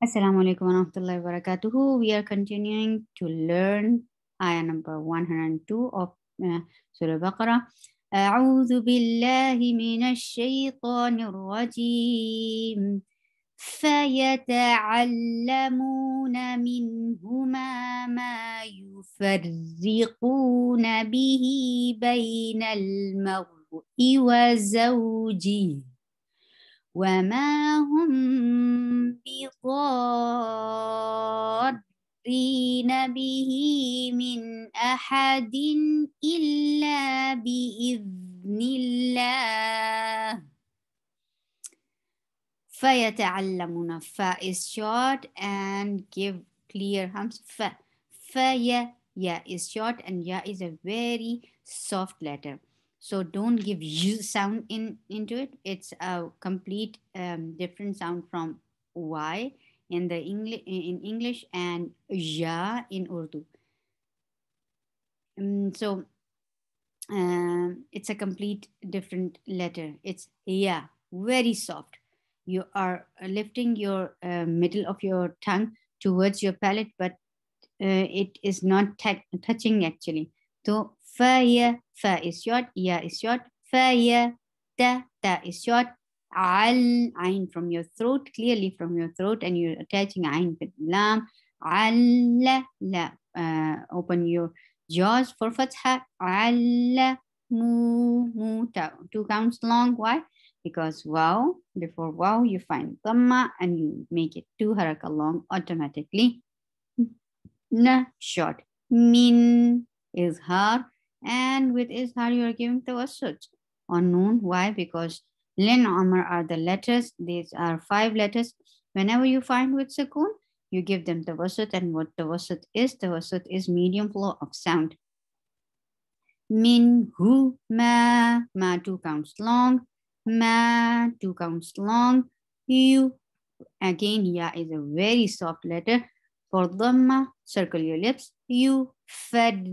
Assalamu alaikum wa rahmatullahi wa barakatuhu. We are continuing to learn ayah number 102 of Surah Baqarah. أعوذ بالله من الشيطان الرجيم فيتعلمون منهما ما يفرقون به بين المرء وزوجه وما هم بضارين به من أحد إلا بإذن الله فيتعلمون fa is short and give clear hums ya is short and ya is a very soft letter, so don't give y sound into it. It's a complete different sound from y in the English and ja in Urdu. So it's a complete different letter. It's yeah, very soft. You are lifting your middle of your tongue towards your palate, but it is not touching actually. So fa is short, ya is short, fa ta is short, al ain from your throat, clearly from your throat, and you're attaching ain with lam, al la. Open your jaws for fatha, al mu two counts long. Why? Because wow, before wow you find dhamma and you make it two haraka long automatically. Na short. Min is har, and with is har you are giving tawassut on noon. Why? Because lin amr are the letters. These are 5 letters. Whenever you find with sukoon, you give them tawassut, and what tawassut is medium flow of sound. Min hu ma 2 counts long, ma 2 counts long. You again, ya is a very soft letter. For dhamma, circle your lips. You fed,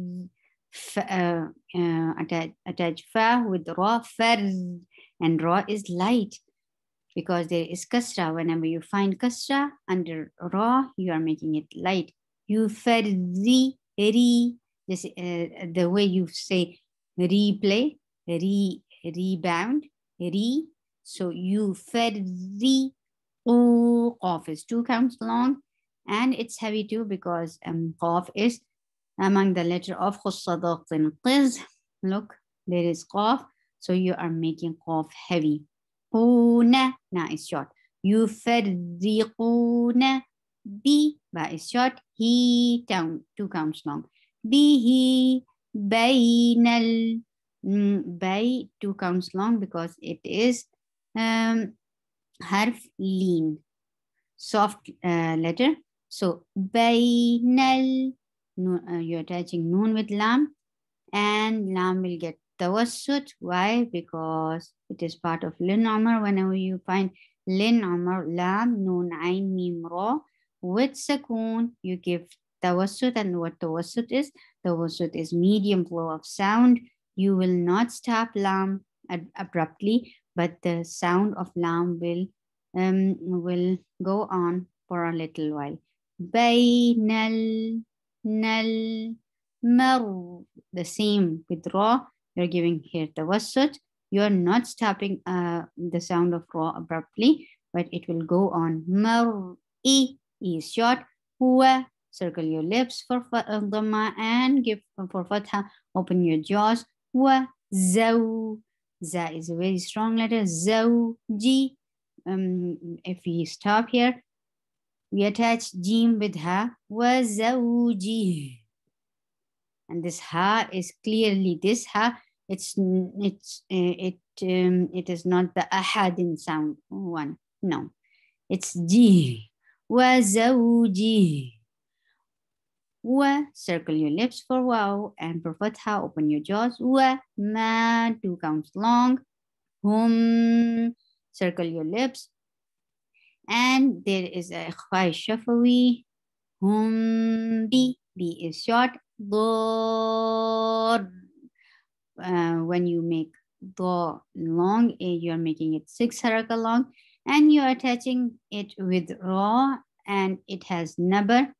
attach fa with ra, farz, and ra is light because there is kasra. Whenever you find kasra under ra, you are making it light. You farzi, ri, this, the way you say replay, rebound, re. So you farzi, qaf is 2 counts long, and it's heavy too because qaf is among the letter of khussadaqtin qiz. Look, there is qaf, so you are making qaf heavy. Quna, na is short. Yufarriquna, bi, ba is short. He, 2 counts long. Bihi, bainal, bay, 2 counts long because it is harf lean, soft letter. So bainal, you're attaching noon with lam, and lam will get tawassut. Why? Because it is part of lin amr. Whenever you find lin amr, lam, noon, ain, mim, ra with sakoon, you give tawassut. And what tawassut is? Tawassut is medium flow of sound. You will not stop lam abruptly, but the sound of lam will go on for a little while. Bainal, nal, mar. The same with ra. You're giving here tawassut. You're not stopping the sound of ra abruptly, but it will go on. Mar, e is short. Huwa, circle your lips for dhamma and give for fatha. Open your jaws. Wa, zaw. Za is a very strong letter. Zawji. If we stop here, we attach jim with ha. Wa zawji. And this ha is clearly this ha. It is not the ahadin sound one. No, it's ji. Wa zawji. Wa, circle your lips for wow, and for fatha, open your jaws. Wa ma, 2 counts long. Hum, circle your lips. And there is a ikhfa shafawi. Hum bi, b is short. Dor. When you make do long, you are making it 6 haraka long, and you are attaching it with ra and it has nabar,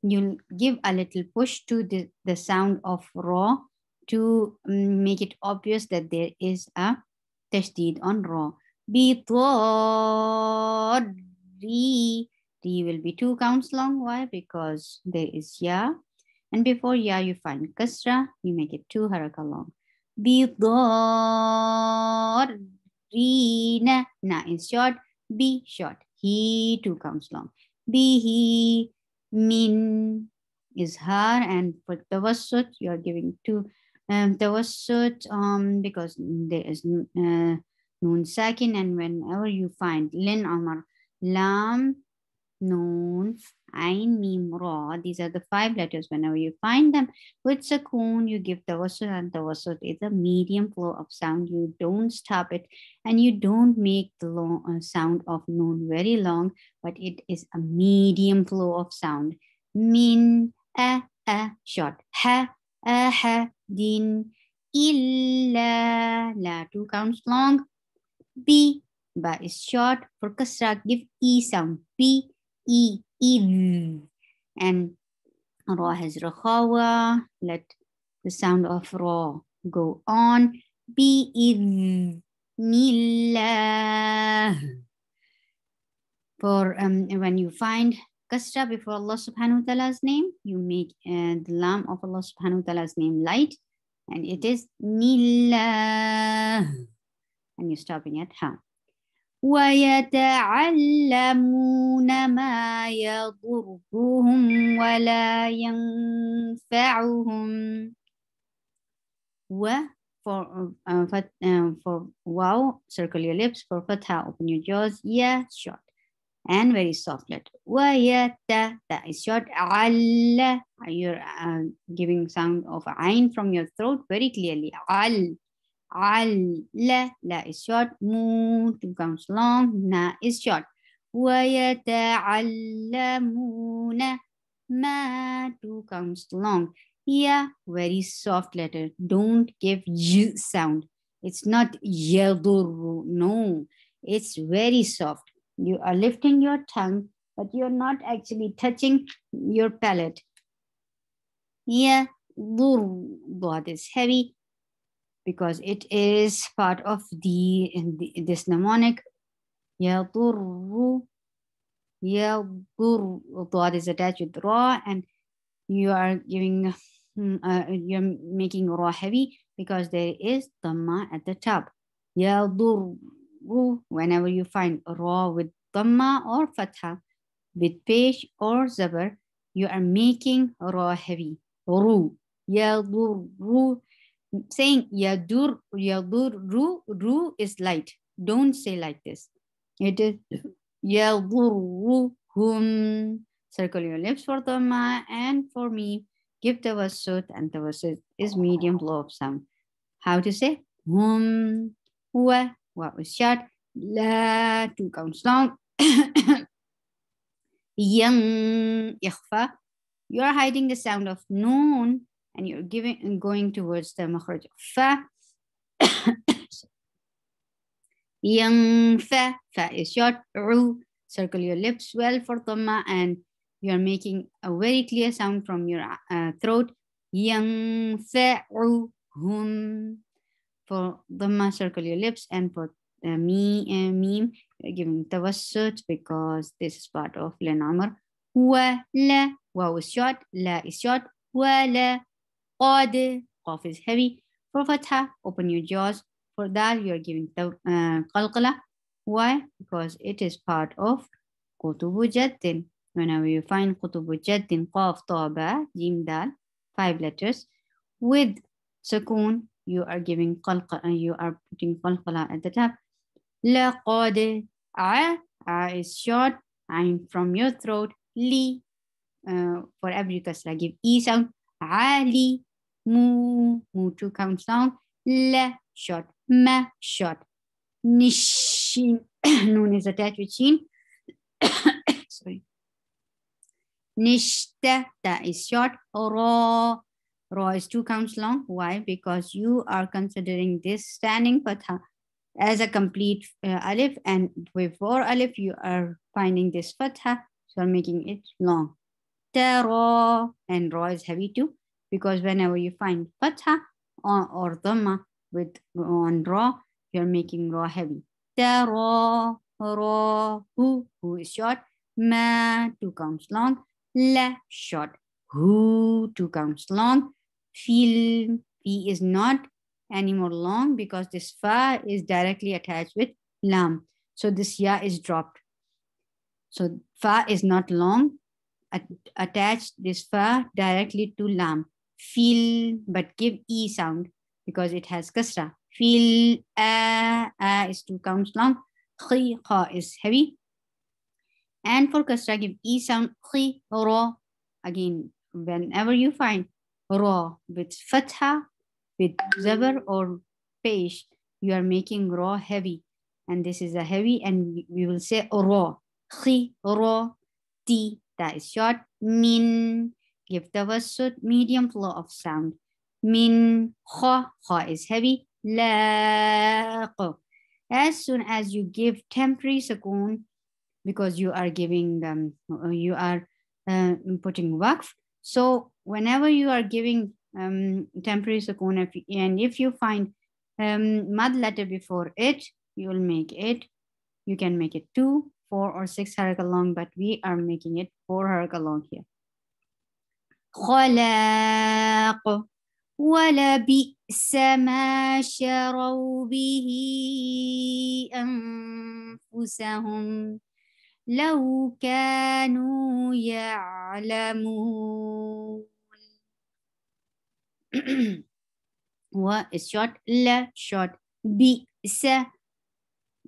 you'll give a little push to the sound of ra to make it obvious that there is a tashdid on ra. Bi-ta-ri. Ri will be 2 counts long. Why? Because there is ya. And before ya, you find kasra. You make it 2 haraka long. Bi-ta-ri-na. Na is short. Be short. He 2 counts long. Bihi. Min is har, and for tawassut you are giving 2 tawassut because there is noon sakin, and whenever you find lin amar lam noon ain mim ra, these are the 5 letters. Whenever you find them with sukoon, you give tawassut, and tawassut is a medium flow of sound. You don't stop it, and you don't make the long, sound of noon very long, but it is a medium flow of sound. Min a short, ha din illa la 2 counts long. B ba is short. For kasra, give e sound. B e and ra has rakhawa. Let the sound of ra go on. B nillah. For when you find kasra before Allah subhanahu wa ta'ala's name, you make the lam of Allah subhanahu wa ta'ala's name light, and it is nillah, and you're stopping at ha. وَيَتَعَلَّمُونَ مَا يَضُرُّهُمْ وَلَا يَنْفَعُهُمْ. For wow, circle your lips. For fatha, open your jaws. Yeah, short and very soft letter. Wayata, that is short. Alla, you're giving sound of ain from your throat very clearly. La is short. Mu 2 counts long. Na is short. Wayata'allamuna, ma 2 counts long. Yeah, very soft letter. Don't give y sound. It's not yadurru. No, it's very soft. You are lifting your tongue, but you're not actually touching your palate. Yeah, that is heavy because it is part of this mnemonic. Yadurru. That is attached with ra, and you are giving you're making ra heavy because there is dhamma at the top. Yadurru. Whenever you find ra with dhamma or fatha, with pesh or zabar, you are making ra heavy. Ru. Yadurru. Saying ru is light. Don't say like this. It is yadurruhum. Circle your lips for dhamma, and for me, give tawassut, and tawassut is medium flow of sound. How to say? Hum, wa is short, la 2 counts long. Yang ikhfa. You are hiding the sound of noon, and you're going towards the makhraj of fa. Yang fa is short. Ru. Circle your lips well for dhamma, and you are making a very clear sound from your throat. Yang fa hum. For dhamma, circle your lips, and for meme, you're giving tawassut because this is part of lenamar. Wa la. Wow is short. La is short. Wa la. Qad. Qaf is heavy. For fatha, open your jaws. For dal, you are giving qalqala. Why? Because it is part of qutubu jaddin. Whenever you find qutubu jaddin, qaf, ta, ba, jim, dal, 5 letters with sukoon, you are giving qalqala. You are putting qalqala at the top. Laqad. A is short. I'm from your throat. Li. For every kasra, give e sound. Ali. Mu 2 counts down. La short. Ma short. Nishin. Noon is attached with shin. Sorry. Nishta. That is short. Ra. Ra is 2 counts long. Why? Because you are considering this standing fatha as a complete alif, and before alif you are finding this fatha. So I'm making it long. Tara, and ra is heavy too, because whenever you find fatha or dhamma with on ra, you're making ra heavy. Tara, ra, who is short. Ma, 2 counts long. La, short. Who, 2 counts long. Fil, fi is not anymore long because this fa is directly attached with lam. So this ya is dropped. So fa is not long. Attach this fa directly to lam. Feel, but give e sound because it has kasra. Feel, a is 2 counts long. Khi, kha is heavy. And for kasra, give e sound. Khi, ra. Again, whenever you find ra with fatha, with zabar or pesh, you are making ra heavy. And this is a heavy, and we will say ra. Khi, ra, ti, that is short. Min, give tawassut, medium flow of sound. Min, kha, kha is heavy. Laq. As soon as you give temporary sukoon, because you are giving them, you are putting waqf. So whenever you are giving temporary sukoon, and if you find mad letter before it, you will make it. You can make it 2, 4, or 6 haraka long, but we are making it 4 haraka long here. خلاق ولبئس ما شروا به أنفسهم لو كانوا يعلمون. و is short, la short, بئس.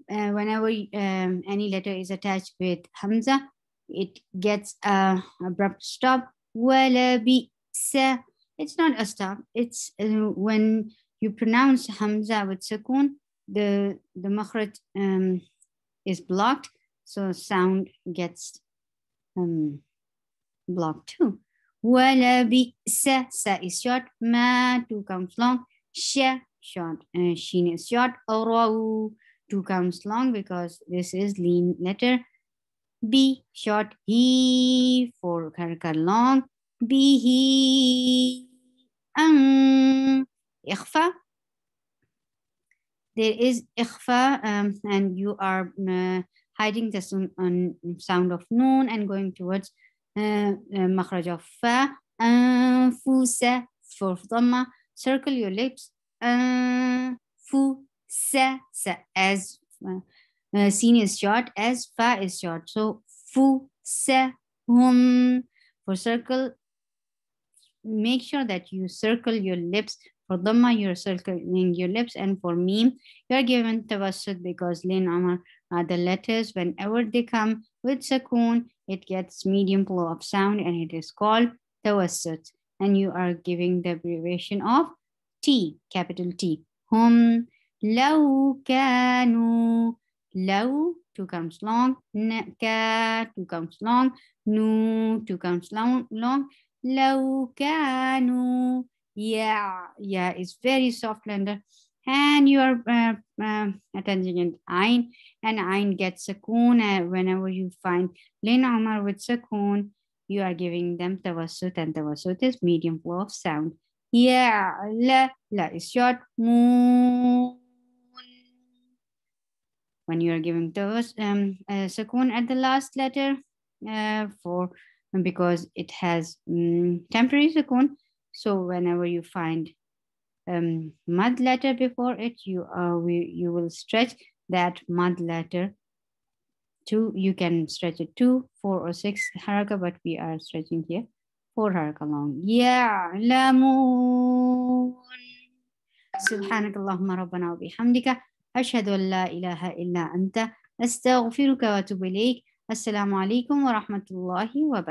Whenever any letter is attached with hamza, it gets a abrupt stop. Wala bisa. It's not a stop. It's when you pronounce hamza with sukoon, the makhraj is blocked, so sound gets blocked too. Wala bisa. Sa is short. Ma, 2 counts long. Sha, short. Sheen is short. Raw, 2 counts long because this is lean letter. B, short. He, 4 character long. Bihi. Ikhfa. There is ikhfa, and you are hiding the sound of noon and going towards makhraj of fa. Fusa, for dhamma. Circle your lips. Fu, sa, as sin is short, as fa is short. So fu, sa, hum. For circle, make sure that you circle your lips. For dhamma, you're circling your lips, and for meme, you're given tawassut because lin amar are the letters. Whenever they come with sukoon, it gets medium flow of sound, and it is called tawassut. And you are giving the abbreviation of T, capital T. Hum, law kanu, law, 2 counts long. Ka, 2 counts long. Nu, 2 counts long. لو كانوا, yeah is very soft lender, and you are attaching an ain, and ain gets sukoon. Whenever you find lin amar with sukoon, you are giving them tawassut, and tawassut is medium flow of sound. Yeah, la is short. Moon. When you are giving sukoon at the last letter, because it has temporary sukoon. So whenever you find mad letter before it, you will stretch that mad letter to, you can stretch it 2, 4, or 6 haraka, but we are stretching here 4 haraka long. يعلمون. سبحانك اللهم ربنا وبحمدك أشهد أن لا إله إلا أنت أستغفرك وأتوب إليك. السلام عليكم ورحمة الله وبركاته.